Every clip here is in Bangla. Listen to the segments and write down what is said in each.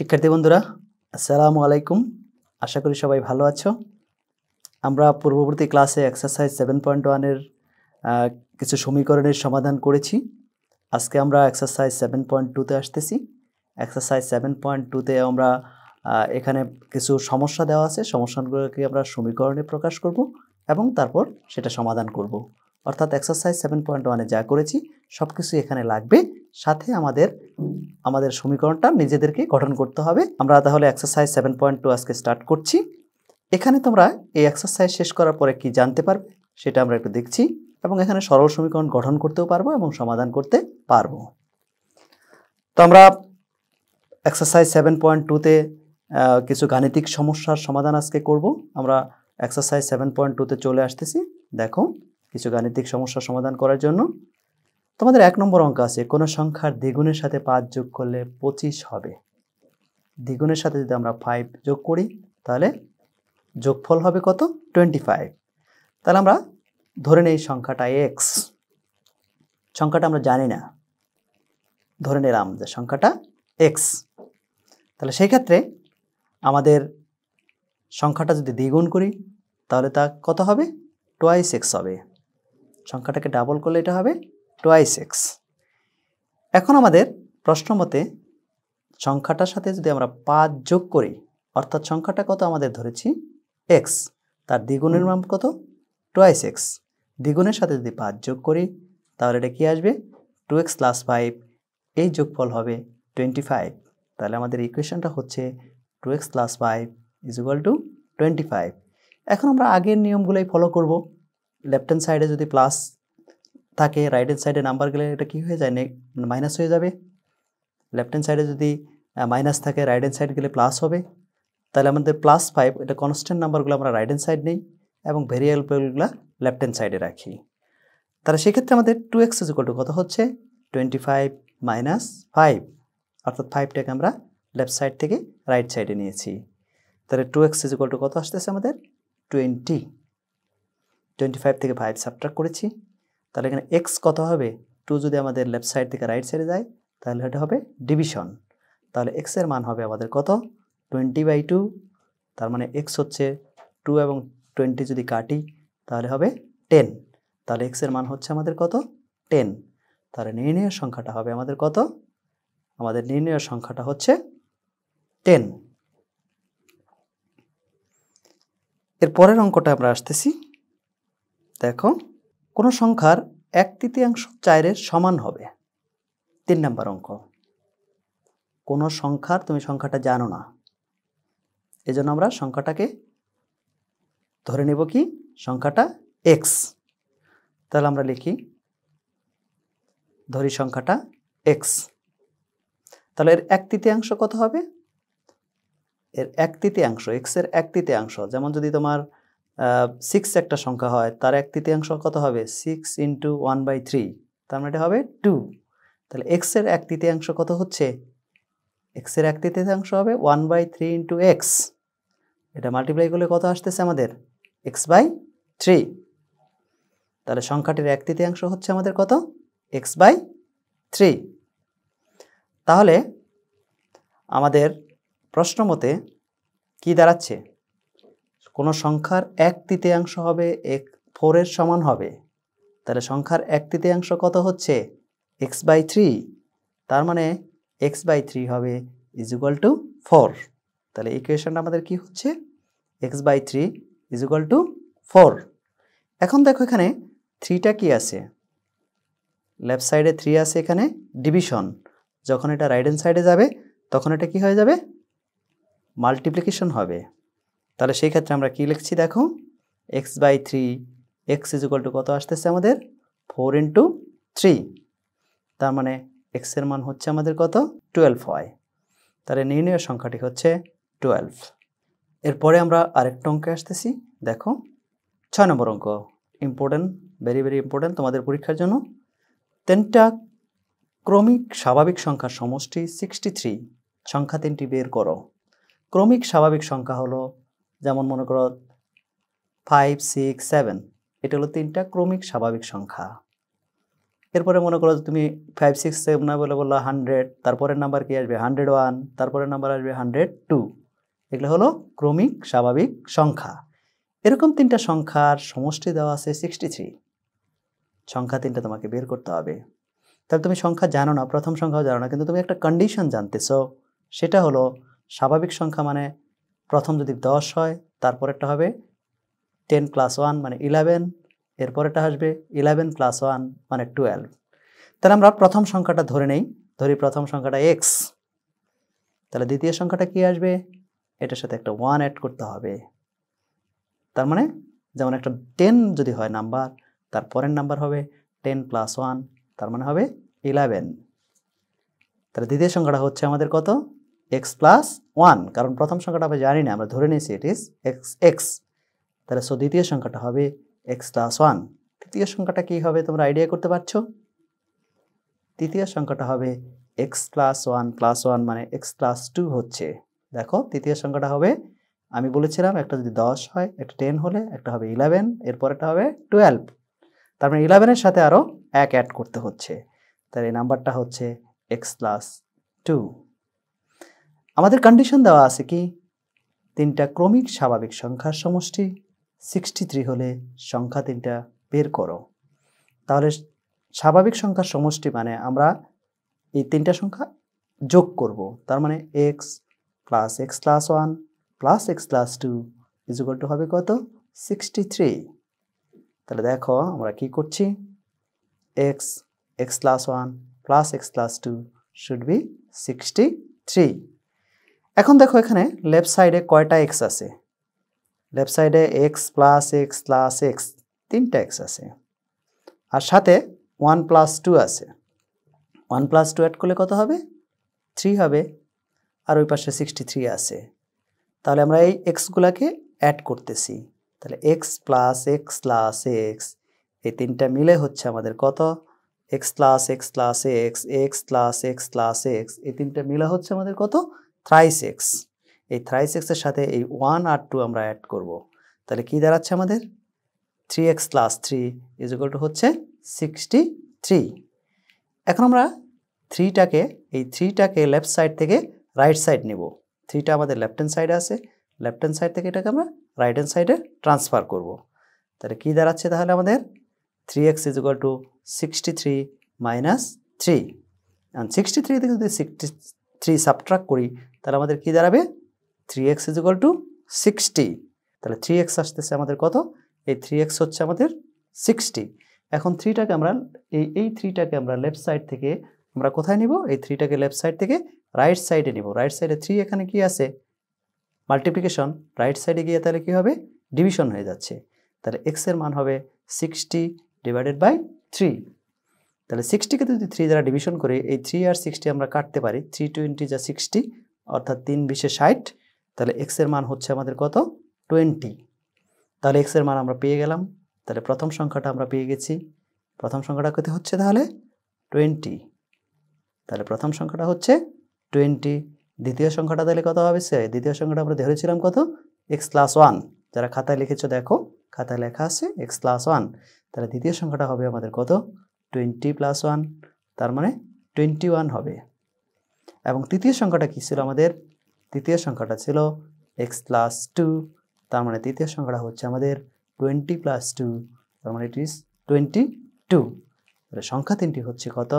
শিক্ষার্থী বন্ধুরা আসসালামু আলাইকুম। আশা করি সবাই ভালো আছো। আমরা পূর্ববর্তী ক্লাসে এক্সারসাইজ 7.1 এর কিছু সমীকরণের সমাধান করেছি। আজকে আমরা এক্সারসাইজ 7.2 তে আসতেছি। এক্সারসাইজ 7.2 তে আমরা এখানে কিছু সমস্যা দেওয়া আছে, সমস্যাগুলোকে আমরা সমীকরণে প্রকাশ করব এবং তারপর সেটা সমাধান করব। অর্থাৎ এক্সারসাইজ 7.1 এ যা করেছি সবকিছু এখানে লাগবে, সাথে আমাদের সমীকরণটা নিজেদেরকে গঠন করতে হবে। আমরা তাহলে এক্সারসাইজ 7.2 আজকে স্টার্ট করছি। এখানে তোমরা এই এক্সারসাইজ শেষ করার পরে কি জানতে পারবে সেটা আমরা একটু দেখছি, এবং এখানে সরল সমীকরণ গঠন করতেও পারবো এবং সমাধান করতে পারবো। তো আমরা এক্সারসাইজ 7.2 তে কিছু গাণিতিক সমস্যার সমাধান আজকে করব। আমরা এক্সারসাইজ 7.2 তে চলে আসতেছি। দেখো, কিছু গাণিতিক সমস্যার সমাধান করার জন্য তোমাদের 1 নম্বর অঙ্ক আছে, কোনো সংখ্যার দ্বিগুণের সাথে 5 যোগ করলে 25 হবে। দ্বিগুণের সাথে যদি আমরা 5 যোগ করি তাহলে যোগফল হবে কত? 25। তাহলে আমরা ধরে নেই সংখ্যাটা x। সংখ্যাটা আমরা জানি না, ধরে নিলাম যে সংখ্যাটা x। তাহলে সেই ক্ষেত্রে আমাদের সংখ্যাটা যদি দ্বিগুণ করি তাহলে তা কত হবে? 2x হবে। সংখ্যাটাকে ডাবল করলে এটা হবে 2x। এখন আমাদের প্রশ্ন মতে সংখ্যাটার সাথে যদি আমরা 5 যোগ করি, অর্থাৎ সংখ্যাটা কত আমাদের ধরেছি x, তার দ্বিগুণের মান কত? 2x। দ্বিগুণের সাথে যদি 5 যোগ করি তাহলে এটা কি আসবে? 2x + 5, এই যোগফল হবে 25। তাহলে আমাদের ইকুয়েশনটা হচ্ছে 2x + 5 = 25। এখন আমরা আগের নিয়মগুলোই ফলো করব। লেফট হ্যান্ড সাইডে যদি প্লাস থাকে, রাইট হ্যান্ড সাইডে নাম্বার গেলে এটা কি হয়ে যায়? মাইনাস হয়ে যাবে। লেফট হ্যান্ড সাইডে যদি মাইনাস থাকে, রাইট হ্যান্ড সাইড গেলে প্লাস হবে। তাহলে আমাদের +5, এটা কনস্ট্যান্ট নাম্বারগুলো আমরা রাইট হ্যান্ড সাইড নেই এবং ভেরিয়েবলগুলো লেফট হ্যান্ড সাইডে রাখি। তাহলে সেক্ষেত্রে আমাদের 2x = কত হচ্ছে? 25 - 5, অর্থাৎ 5টাকে আমরা লেফট সাইড থেকে রাইট সাইডে নিয়েছি। তাহলে 2x = কত আসতেছে আমাদের? 20। 25 থেকে 5 সাবট্রাক্ট করেছি। তাহলে এখানে x কত হবে? 2 যদি আমাদের লেফট সাইড থেকে রাইট সাইডে যায় তাহলে এটা হবে ডিভিশন। তাহলে x এর মান হবে আমাদের কত? 20/2। তার মানে x হচ্ছে 2 এবং 20 যদি কাটি তাহলে হবে 10। তাহলে x এর মান হচ্ছে আমাদের কত? 10। তাহলে নির্ণেয় সংখ্যাটা হবে আমাদের কত? আমাদের নির্ণেয় সংখ্যাটা হচ্ছে 10। এর পরের অঙ্কটা আমরা আসতেছি। দেখো, কোনো সংখ্যার 1/3 4-এর সমান হবে। 3 নম্বর অঙ্ক। কোনো সংখ্যার, তুমি সংখ্যাটা জানো না, এজন্য আমরা সংখ্যাটাকে ধরে নেব কি? সংখ্যাটা x। তাহলে আমরা লিখি, ধরি সংখ্যাটা x। তাহলে এর 1/3 কত হবে? এর 1/3, x এর 1/3, যেমন যদি তোমার 6 একটা সংখ্যা হয়, তার 1/3 কত হবে? 6 × 1/3, তার মানে এটা হবে 2। তাহলে x এর 1/3 কত হচ্ছে? x এর 1/3 হবে 1/3 × x। এটা মাল্টিপ্লাই করলে কত আসতেছে আমাদের? x/3। তাহলে সংখ্যাটির 1/3 হচ্ছে আমাদের কত? x/3। তাহলে আমাদের প্রশ্ন মতে কি দাঁড়াচ্ছে? কোনো সংখ্যার 1/3 হবে 4 এর সমান হবে। তাহলে সংখ্যার 1/3 কত হচ্ছে? x/3। তার মানে x/3 হবে = 4। তাহলে ইকুয়েশনটা আমাদের কি হচ্ছে? x/3 = 4। এখন দেখো এখানে 3টা কি আছে? লেফট সাইডে 3 আছে, এখানে ডিভিশন। যখন এটা রাইট হ্যান্ড সাইডে যাবে তখন এটা কি হয়ে যাবে? মাল্টিপ্লিকেশন হবে। তাহলে সেই ক্ষেত্রে আমরা কি লিখছি? দেখো, x/3, x = কত আসতেছে আমাদের? 4 × 3। তার মানে x এর মান হচ্ছে আমাদের কত? 12 হয়। তাহলে নির্ণেয় সংখ্যাটি হচ্ছে 12। এরপরে আমরা আরেকটা অঙ্কে আসতেছি। দেখো, 6 নম্বর অঙ্ক। ইম্পর্টেন্ট, ভেরি ভেরি ইম্পর্টেন্ট তোমাদের পরীক্ষার জন্য। 3টা ক্রমিক স্বাভাবিক সংখ্যার সমষ্টি 63। সংখ্যা 3টি বের করো। ক্রমিক স্বাভাবিক সংখ্যা হলো, যেমন মনে করো 5, 6, 7, এটা হলো 3টা ক্রমিক স্বাভাবিক সংখ্যা। এরপরে মনে করো তুমি 5 6 7 না বলে বললো 100, তারপরের নাম্বার কি আসবে 101, তারপরের নাম্বার আসবে 102। এগুলো হলো ক্রমিক স্বাভাবিক সংখ্যা। এরকম তিনটা সংখ্যার সমষ্টি দেওয়া আছে 63। সংখ্যা তিনটা তোমাকে বের করতে হবে। তাহলে তুমি সংখ্যা জানো না, প্রথম সংখ্যাও জানো না, কিন্তু তুমি একটা কন্ডিশন জানতেছো, সেটা হলো স্বাভাবিক সংখ্যা মানে প্রথম যদি 10 হয়, তারপরেরটা হবে 10 + 1 মানে 11, এরপরেরটা আসবে 11 + 1 মানে 12। তাহলে আমরা প্রথম সংখ্যাটা ধরে নেই, ধরি প্রথম সংখ্যাটা x। তাহলে দ্বিতীয় সংখ্যাটা কি আসবে, এটার সাথে একটা 1 অ্যাড করতে হবে। তার মানে যেমন একটা 10 যদি হয় নাম্বার, তারপরের নাম্বার হবে 10 + 1, তার মানে হবে 11। তাহলে দ্বিতীয় সংখ্যাটা হচ্ছে আমাদের কত, x + 1, কারণ প্রথম সংখ্যাটা আমরা জানি না, আমরা ধরে নিয়েছি ইট ইজ x। তাহলে দ্বিতীয় সংখ্যাটা হবে x + 1। তৃতীয় সংখ্যাটা কি হবে তোমরা আইডিয়া করতে পারছো? তৃতীয় সংখ্যাটা হবে x + 1 + 1 মানে x + 2 হচ্ছে। দেখো তৃতীয় সংখ্যাটা হবে, আমি বলেছিলাম একটা যদি 10 হয়, একটা 10 হলে একটা হবে 11, এরপরেরটা হবে 12। তার মানে 11 এর সাথে আরও 1 অ্যাড করতে হচ্ছে। তাহলে এই নাম্বারটা হচ্ছে x + 2। আমাদের কন্ডিশন দেওয়া আছে কি, তিনটা ক্রমিক স্বাভাবিক সংখ্যার সমষ্টি 63 হলে সংখ্যা তিনটা বের করো। তাহলে স্বাভাবিক সংখ্যার সমষ্টি মানে আমরা এই তিনটা সংখ্যা যোগ করব। তার মানে x + x + 1 + x + 2 = হবে কত, 63। তাহলে দেখো আমরা কি করছি, x + 1 + x + 2 should be 63। এখন দেখো এখানে লেফট সাইডে কয়টা x আছে, লেফট সাইডে x + x + x, তিনটা x আছে, আর সাথে 1 + 2 আছে। 1 + 2 অ্যাড করলে কত হবে, 3 হবে, আর ওই পাশে 63 আছে। তাহলে আমরা এই এক্সগুলাকে অ্যাড করতেছি। তাহলে x + x + x, এই তিনটা মিলে হচ্ছে আমাদের কত, x + x + x, x + x + x, এই তিনটা মিলে হচ্ছে আমাদের কত, thrice x। এই thrice x এর সাথে এই 1 আর 2 আমরা অ্যাড করব। তাহলে কি দাঁড়াচ্ছে আমাদের, 3x + 3 = হচ্ছে 63। এখন আমরা 3টাকে লেফট সাইড থেকে রাইট সাইড নেব। 3টা আমাদের লেফট হ্যান্ড সাইডে আছে, লেফট হ্যান্ড সাইড থেকে এটাকে আমরা রাইট হ্যান্ড সাইডে ট্রান্সফার করব। তাহলে কি দাঁড়াচ্ছে তাহলে আমাদের, 3x = 63 - 3। আর 63 থেকে যদি 63 সাবট্রাক্ট করি, তাহলে আমাদের কি দাঁড়াবে, 3x = 60। তাহলে 3x আসতেছে আমাদের কত, এই 3x হচ্ছে আমাদের 60। এখন 3টাকে আমরা এই 3টাকে আমরা লেফট সাইড থেকে আমরা কোথায় নিব, এই 3টাকে লেফট সাইড থেকে রাইট সাইডে নিব। রাইট সাইডে 3 এখানে কি আছে, মাল্টিপ্লিকেশন, রাইট সাইডে গিয়ে তাহলে কি হবে, ডিভিশন হয়ে যাচ্ছে। তাহলে x এর মান হবে 60 / 3। তাহলে 60কে যদি 3 দ্বারা ডিভিশন করে এই 3 আর 60 আমরা কাটতে পারি, 3 × 20 = 60, অর্থাৎ 3 × 20 = 60। তাহলে x এর মান হচ্ছে আমাদের কত, 20। তাহলে x এর মান আমরা পেয়ে গেলাম। তাহলে প্রথম সংখ্যাটা আমরা পেয়ে গেছি। প্রথম সংখ্যাটা কত হচ্ছে তাহলে, 20। তাহলে প্রথম সংখ্যাটা হচ্ছে 20। দ্বিতীয় সংখ্যাটা তাহলে কত হবে, দ্বিতীয় সংখ্যাটা আমরা ধরেছিলাম কত, x + 1। যারা খাতায় লিখেছো দেখো, খাতায় লেখা আছে x + 1। তাহলে দ্বিতীয় সংখ্যাটা হবে আমাদের কত, 20 + 1, তার মানে 21 হবে। এবং তৃতীয় সংখ্যাটা কি ছিল আমাদের, তৃতীয় সংখ্যাটা ছিল x + 2, তার মানে তৃতীয় সংখ্যাটা হচ্ছে আমাদের 20 + 2, তার মানে ইট ইজ 22। তাহলে সংখ্যা তিনটি হচ্ছে কত,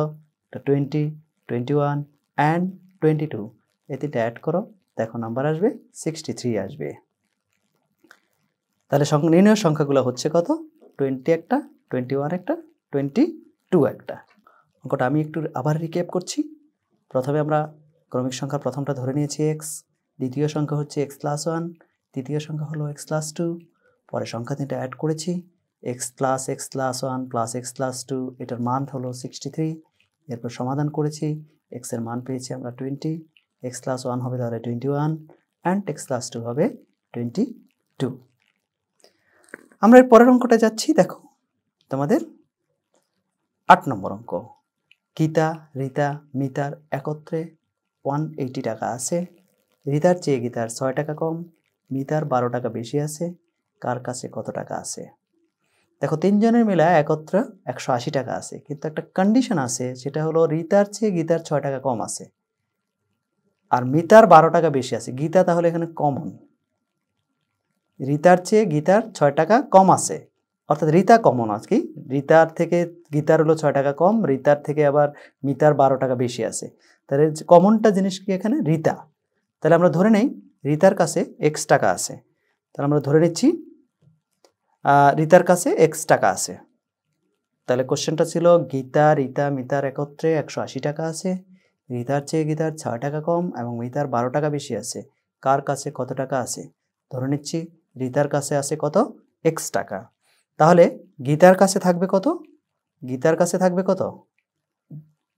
20, 21 অ্যান্ড 22। এই তিনটা অ্যাড করো, দেখো নাম্বার আসবে 63 আসবে। তাহলে নির্ণয় সংখ্যাগুলো হচ্ছে কত, 20 একটা, 21 একটা, 22 একটা। অঙ্কটা আমি একটু আবার রিক্যাপ করছি। প্রথমে আমরা ক্রমিক সংখ্যা প্রথমটা ধরে নিয়েছি x, দ্বিতীয় সংখ্যা হচ্ছে x + 1, তৃতীয় সংখ্যা হলো x + 2, পরে সংখ্যা তিনটা অ্যাড করেছি, x + x + 1 + x + 2, এটার মান হলো 63। এরপর সমাধান করেছি, x এর মান পেয়েছি আমরা 20, x + 1 হবে তাহলে 21 অ্যান্ড x + 2 হবে 22। আমরা এর পরের অঙ্কটা যাচ্ছি। দেখো তোমাদের 8 নম্বর অঙ্ক, গীতা, রীতা, মিতার একত্রে 180 টাকা আছে। রীতার চেয়ে গীতার 6 টাকা কম, মিতার 12 টাকা বেশি আছে, কার কাছে কত টাকা আছে। দেখো 3 জনের মিলে একত্রে 180 টাকা আছে, কিন্তু একটা কন্ডিশন আছে, সেটা হলো রিতার চেয়ে গীতার 6 টাকা কম আছে আর মিতার 12 টাকা বেশি আছে। গীতা তাহলে এখানে কমন, রিতার চেয়ে গীতার 6 টাকা কম আছে, অর্থাৎ রিতা কমন আছে কি, রিতার থেকে গীতার হলো 6 টাকা কম, রিতার থেকে আবার মিতার 12 টাকা বেশি আছে। তাহলে কমনটা জিনিস কি এখানে, রিতা। তাহলে আমরা ধরে নেই রিতার কাছে x টাকা আছে, তাহলে আমরা ধরে নিচ্ছি রিতার কাছে x টাকা আছে। তাহলে কোশ্চেনটা ছিল গীতা, রিতা, মিতার একত্রে 180 টাকা আছে, রিতার চেয়ে গীতার 6 টাকা কম এবং মিতার 12 টাকা বেশি আছে। কার কাছে কত টাকা আছে? ধরে নিচ্ছি রিতার কাছে আছে কত, x টাকা। তাহলে গীতার কাছে থাকবে কত, গীতার কাছে থাকবে কত,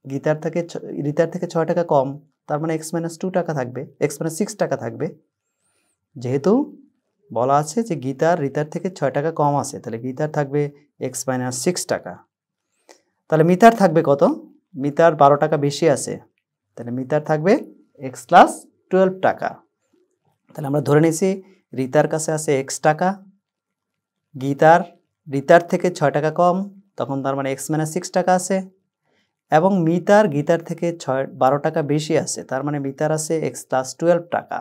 গীতার থেকে রিতার থেকে 6 টাকা কম, তার মানে x-2 টাকা থাকবে, x-6 টাকা থাকবে। যেহেতু বলা আছে যে গীতার রিতার থেকে 6 টাকা কম আছে, তাহলে গীতার থাকবে x-6 টাকা। তাহলে মিতার থাকবে কত, মিতার 12 টাকা বেশি আছে, তাহলে মিতার থাকবে x+12 টাকা। তাহলে আমরা ধরে নিয়েছি রিতার কাছে আছে x টাকা, রিতার থেকে 6 টাকা কম, তখন তার মানে x-6 টাকা আছে, এবং মিতার গীতার থেকে 12 টাকা বেশি আছে, তার মানে মিতার আছে x+12 টাকা।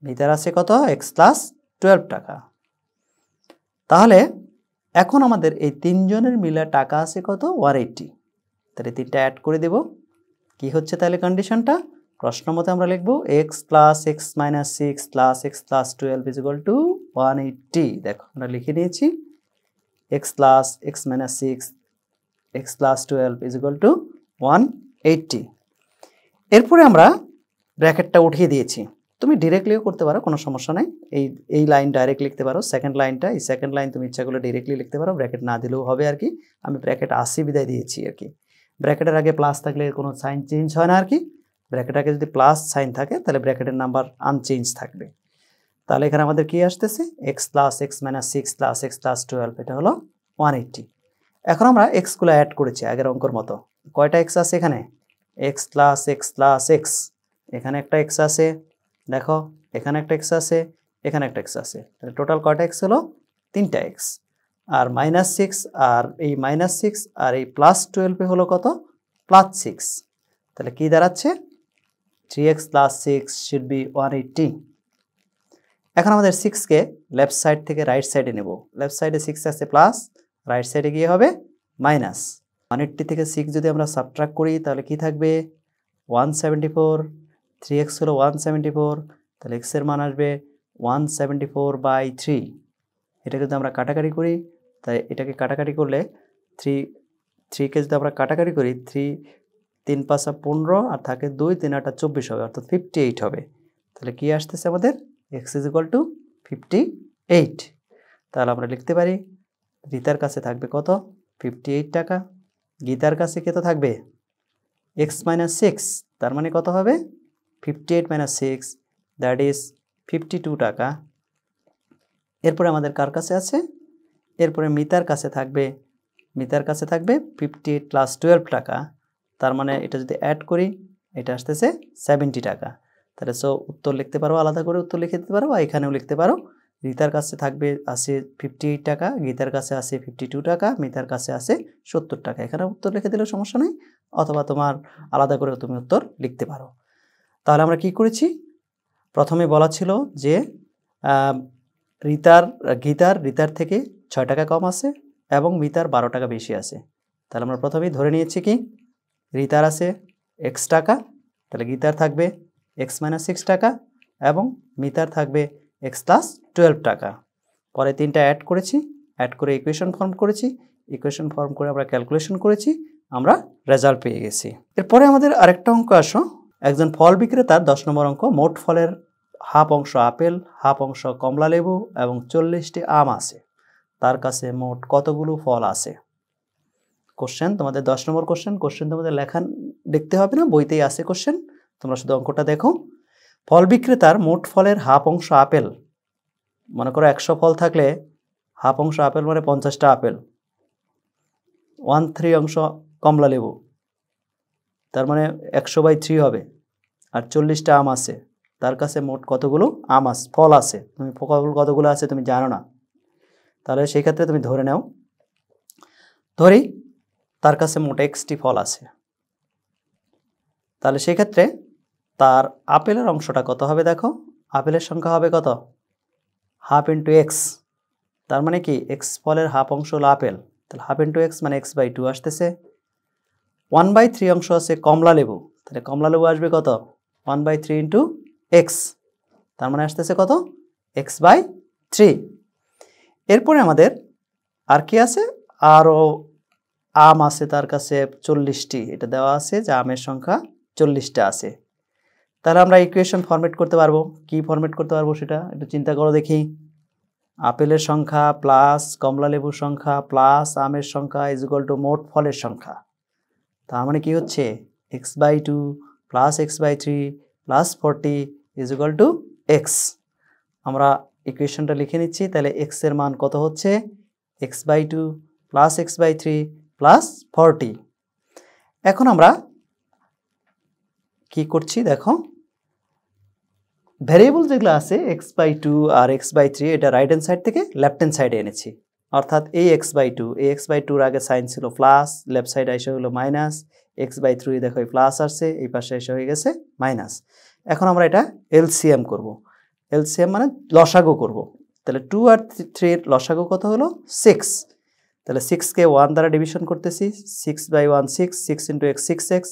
মিতার আছে কত, x+12 টাকা। তাহলে এখন আমাদের এই 3 জনের মিলে টাকা আছে কত, 180। তাহলে 3টা অ্যাড করে দেব। কি হচ্ছে তাহলে কন্ডিশনটা, প্রশ্ন মতে আমরা লিখব x+x-6 x+12 = 180। দেখো আমরা লিখে নিয়েছি x+x-6 x+12 = 180। এরপরে আমরা ব্র্যাকেটটা উঠিয়ে দিয়েছি। তুমি ডিরেক্টলিও করতে পারো, কোনো সমস্যা নাই। এই লাইন ডাইরেক্ট লিখতে পারো, সেকেন্ড লাইনটা, এই সেকেন্ড লাইন তুমি ইচ্ছা করলে ডিরেক্টলি লিখতে পারো, ব্র্যাকেট না দিলেও হবে আর কি। আমি ব্র্যাকেট 80 বিদায় দিয়েছি আর কি। ব্র্যাকেটের আগে প্লাস থাকলে কোনো সাইন চেঞ্জ হয় না আর কি। ব্র্যাকেটের আগে যদি প্লাস সাইন থাকে তাহলে ব্র্যাকেটের নাম্বার আনচেঞ্জ থাকবে। তাহলে এখানে আমাদের কি আসতেছে, x+x-6 x+12, এটা হলো 180। এখন আমরা x গুলো অ্যাড করেছি আগের অঙ্কর মতো। কয়টা x আছে এখানে, x+x+x, এখানে একটা x আছে, দেখো এখানে একটা x আছে, এখানে একটা x আছে, তাহলে টোটাল কয়টা x হলো, 3টা x। আর -6 আর এই -6 আর এই +12 হলো কত, +6। তাহলে কি দাঁড়াচ্ছে, 3x + 6 should be 180। এখন আমাদের 6 কে লেফট সাইড থেকে রাইট সাইডে নেব। লেফট সাইডে 6 আছে প্লাস, রাইট সাইডে গিয়ে হবে মাইনাস। 180 থেকে 6 যদি আমরা সাবট্রাক্ট করি তাহলে কি থাকবে, 174। 3x হলো 174, তাহলে x এর মান আসবে 174/3। এটা যদি আমরা কাটাকাটি করি, তাই এটাকে কাটাকাটি করলে 3 কে যদি আমরা কাটাকাটি করি, 3 5 15 আর থাকে 2 3 8 24 হবে, অর্থাৎ 58 হবে। তাহলে কি আসতেছে আমাদের, x = 58। তাহলে আমরা লিখতে পারি রিতার কাছে থাকবে কত, 58 টাকা। গীতার কাছে কত থাকবে, x-6, তার মানে কত হবে, 58 - 6, দ্যাট ইজ 52 টাকা। এরপরে আমাদের কার কাছে আছে, এরপরে মিতার কাছে থাকবে 58 + 12 টাকা। তার মানে এটা যদি অ্যাড করি, এটা আসতেছে 70 টাকা। তাহলে উত্তর লিখতে পারো, আলাদা করে উত্তর লিখে দিতে পারো, বা এখানেও লিখতে পারো। রিতার কাছে থাকবে আছে 58 টাকা, গীতার কাছে আছে 52 টাকা, মিতার কাছে আছে 70 টাকা। এখানে উত্তর লিখে দিলে সমস্যা নেই, অথবা তোমার আলাদা করে তুমি উত্তর লিখতে পারো। তাহলে আমরা কি করেছি, প্রথমে বলা ছিল যে রিতার থেকে 6 টাকা কম আছে এবং মিতার 12 টাকা বেশি আছে। তাহলে আমরা প্রথমেই ধরে নিয়েছি কি, রিতার আছে x টাকা, তাহলে গীতার থাকবে x-6 টাকা এবং মিতার থাকবে x+12 টাকা। পরে 3টা অ্যাড করেছি, অ্যাড করে ইকুয়েশন ফর্ম করেছি, ইকুয়েশন ফর্ম করে আমরা ক্যালকুলেশন করেছি, আমরা রেজাল্ট পেয়ে গেছি। এরপরে আমাদের আরেকটা অঙ্ক আসো, একজন ফল বিক্রেতার 10 নম্বর অঙ্ক, মোট ফলের হাফ অংশ আপেল, হাফ অংশ কমলা লেবু এবং 40টি আম আছে, তার কাছে মোট কতগুলো ফল আছে। কোশ্চেন তোমাদের 10 নম্বর কোশ্চেন তোমাদের লিখতে হবে না, বইতেই আছে কোশ্চেন, তোমরা শুধু অঙ্কটা দেখো। ফল বিক্রেতার মোট ফলের হাফ অংশ আপেল, মনে করো 100 ফল থাকলে হাফ অংশ আপেল মানে 50টা আপেল, 1/3 অংশ কমলা লেবু, তার মানে 100/3 হবে। আর 40টা আম আছে, তার কাছে মোট কতগুলো ফল আছে। তুমি ফল কতগুলো আছে তুমি জানো না, তাহলে সেই ক্ষেত্রে তুমি ধরে নাও, ধরি তার কাছে মোট এক্সটি ফল আছে, তাহলে সেই ক্ষেত্রে তার আপেলের অংশটা কত হবে? দেখো, আপেলের সংখ্যা হবে কত? Half into x. তার মানে কি এক্স ফলের হাফ অংশ হলো আপেল, তাহলে হাফ ইন্টু এক্স মানে x/2 আসতেছে। 1/3 অংশ আছে কমলা লেবু, তাহলে কমলা লেবু আসবে কত? 1/3 ইন্টু এক্স, তার মানে আসতেছে কত? x/3। এরপরে আমাদের আর কি আছে? আরও আম আছে তার কাছে 40টি, এটা দেওয়া আছে যে আমের সংখ্যা 40টা আছে। তাহলে আমরা ইকুয়েশন ফরম্যাট করতে পারবো। কি ফরম্যাট করতে পারবো সেটা একটু চিন্তা করো দেখি। আপেলের সংখ্যা প্লাস কমলা লেবুর সংখ্যা প্লাস আমের সংখ্যা ইজ ইকুয়াল টু মোট ফলের সংখ্যা। তার মানে কি হচ্ছে? x/2 plus x/3 plus 40 is equal to x. আমরা ইকুয়েশনটা লিখে নিচ্ছি। তাহলে এক্স এর মান কত হচ্ছে? x/2 plus x/3 plus 40। এখন আমরা কি করছি দেখো, ভ্যারিয়েবল যেগুলো আছে x/2 আর x/3 এটা রাইট হ্যান্ড সাইড থেকে লেফট হ্যান্ড সাইডে এনেছি। অর্থাৎ এই x/2, এই x/2 এর আগে সাইন ছিল প্লাস, লেফট সাইড এসে হলো মাইনাস, x/3 দেখো এই প্লাস আসছে, এই পাশে এসে হয়ে গেছে মাইনাস। এখন আমরা এটা এলসিএম করব। এলসিএম মানে লসাগু করব। তাহলে 2 আর 3 এর লসাগু কত হলো? 6। তাহলে 6 কে 1 দ্বারা ডিভিশন করতেছি, 6/1 6, 6 ইন্টু x 6x,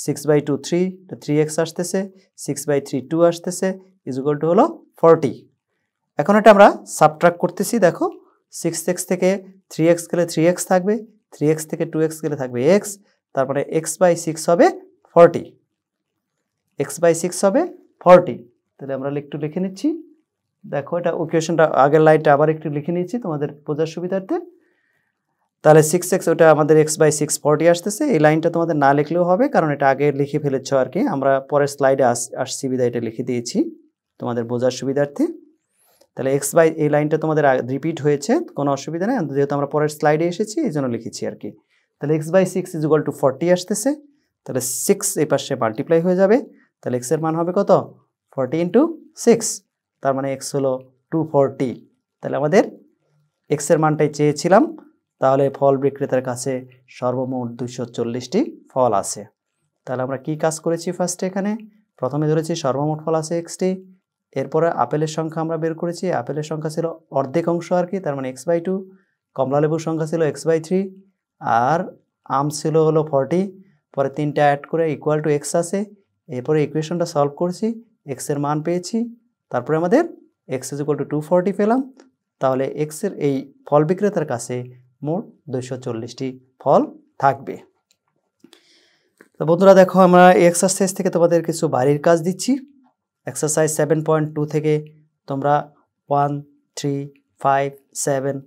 6/2 3, 3x আসতেছে, 6/3 2 আসতেছে, ইজ ইকুয়াল টু হলো 40। এখন এটা আমরা সাবট্রাক্ট করতেছি। দেখো 6x থেকে 3x গেলে 3x থাকবে, 3x থেকে 2x গেলে থাকবে x, তারপরে x/6 হবে 40, x/6 হবে 40। তাহলে আমরা একটু লিখে নিচ্ছি। দেখো এটা ইকুয়েশনটা আগের লাইনটা আবার একটু লিখে নিচ্ছি তোমাদের বোঝার সুবিধার্থে। তাহলে 6x ওটা আমাদের x/6 40 আসতেছে। এই লাইনটা তোমাদের না লিখলেও হবে, কারণ এটা আগে লিখে ফেলেছো আর কি। আমরা পরের স্লাইডে আসছি বিদায় এটা লিখে দিয়েছি তোমাদের বোঝার সুবিধার্থে। তাহলে এই লাইনটা তোমাদের রিপিট হয়েছে, কোনো অসুবিধা নেই, যেহেতু আমরা পরের স্লাইডে এসেছি এই জন্য লিখেছি আর কি। তাহলে x/6 ইজ ইকুয়াল টু 40 আসতেছে। তাহলে 6 এই পাশে মাল্টিপ্লাই হয়ে যাবে, তাহলে x এর মান হবে কত? 40 ইন্টু 6, তার মানে x হলো 240। তাহলে আমাদের x এর মানটাই চেয়েছিলাম। তাহলে ফল বিক্রেতার কাছে সর্বমোট 240টি ফল আছে। তাহলে আমরা কি কাজ করেছি? ফার্স্টে এখানে প্রথমে ধরেছি সর্বমোট ফল আছে xটি, এরপরে আপেলের সংখ্যা আমরা বের করেছি। আপেলের সংখ্যা ছিল অর্ধেক অংশ আর কি, তার মানে x/2, কমলা লেবুর সংখ্যা ছিল x/3, আর আম ছিল হলো 40। পরে 3টা অ্যাড করে ইকুয়াল টু x আছে। এরপরে ইকুয়েশনটা সলভ করছি, x এর মান পেয়েছি, তারপরে আমাদের x ইজ ইকুয়াল টু 240 পেলাম। তাহলে x এর এই ফল বিক্রেতার কাছে মোট 240টি ফল থাকবে। তো বন্ধুরা দেখো, আমরা এই এক্সারসাইজ থেকে তোমাদের কিছু বাড়ির কাজ দিচ্ছি। এক্সারসাইজ 7.2 থেকে তোমরা 1, 3, 5, 7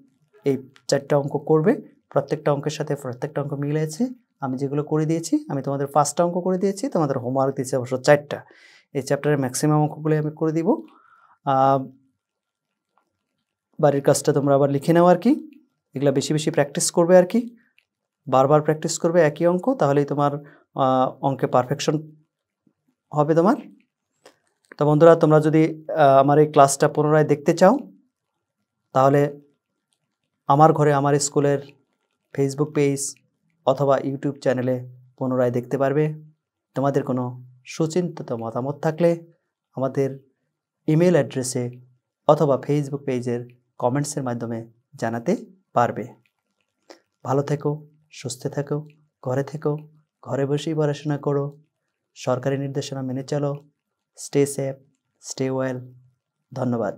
এই 4টা অঙ্ক করবে। প্রত্যেকটা অঙ্কের সাথে প্রত্যেকটা অঙ্ক মিলে আছে। আমি যেগুলো করে দিয়েছি, আমি তোমাদের 5টা অঙ্ক করে দিয়েছি, তোমাদের হোমওয়ার্ক দিয়েছি অবশ্য 4টা। এই চ্যাপ্টারের ম্যাক্সিমাম অঙ্কগুলো আমি করে দিব। বাড়ির কাজটা তোমরা আবার লিখে নাও আর কি। এগুলো বেশি বেশি প্র্যাকটিস করবে আর কি, বারবার প্র্যাকটিস করবে একই অঙ্ক, তাহলেই তোমার অঙ্কে পারফেকশন হবে তোমার। তো বন্ধুরা, তোমরা যদি আমার এই ক্লাসটা পুনরায় দেখতে চাও, তাহলে আমার ঘরে আমার স্কুলের ফেসবুক পেজ অথবা ইউটিউব চ্যানেলে পুনরায় দেখতে পারবে। তোমাদের কোনো সুচিন্তিত মতামত থাকলে আমাদের ইমেল অ্যাড্রেসে অথবা ফেসবুক পেজের কমেন্টসের মাধ্যমে জানাতে পারবে। ভালো থেকো, সুস্থ থেকো, ঘরে থেকো, ঘরে বসেই পড়াশোনা করো, সরকারি নির্দেশনা মেনে চলো। Stay safe, stay well. ধন্যবাদ।